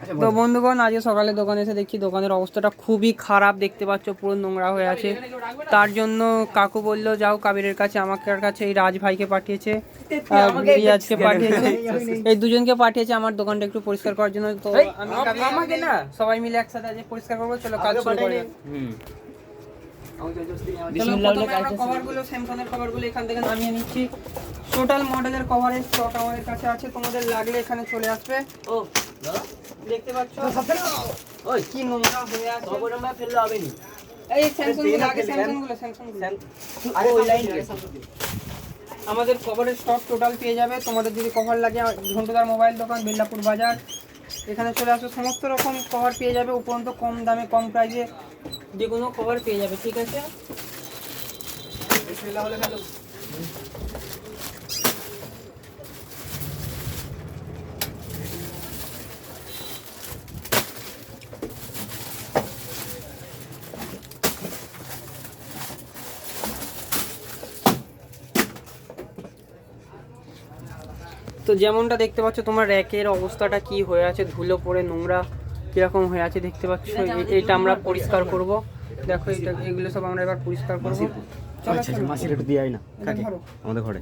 তো বন্ধুগণ, আজকে সকালে দোকানে এসে দেখছি দোকানের অবস্থাটা খুবই খারাপ। দেখতে পাচ্ছ পুরো নোংরা হয়ে আছে। তার জন্য কাকু বললো যাও কাবিরের কাছে, আমাকে কাছে এই রাজ ভাইকে পাঠিয়েছে, রিয়াজকে পাঠিয়েছে, এই দুজনকে পাঠিয়েছে আমার দোকানটা একটু পরিষ্কার করার জন্য। তো আমি আমাকে না সবাই মিলে একসাথে আজ পরিষ্কার করবো। চলো কাজ শুরু করি। কভারগুলো স্যামসাংয়ের কভারগুলো এখান থেকে নামিয়ে নিচ্ছি। টোটাল মডেলের কভারের স্টক আমাদের কাছে আছে, তোমাদের লাগলে এখানে চলে আসবে। ও দেখতে পাচ্ছ ওই কি নোংরা হয়ে আছে, সব নাম্বার ফেললে হবে না। এই স্যামসাং গুলো আগে, স্যামসাং গুলো আরে ওই লাইন আমাদের কভারের স্টক টোটাল পেয়ে যাবে। তোমাদের যদি কভার লাগে ঘন্টাদার মোবাইল দোকান, বেল্লাপুর বাজার, এখানে চলে আসো। সমস্ত রকম কভার পেয়ে যাবে, উপরন্ত কম দামে কম প্রাইসে যে কোনো কভার পেয়ে যাবে। ঠিক আছে, তো যেমনটা দেখতে পাচ্ছ তোমার র্যাকের অবস্থাটা কি হয়ে আছে, ধুলো পড়ে নোংরা কিরকম হয়ে আছে দেখতে পাচ্ছ। এইটা আমরা পরিষ্কার করব। দেখো এটা, এগুলো সব আমরা এবার পরিষ্কার করব। চলো মাসির একটু দিয়ে আই না আমাদের ঘরে।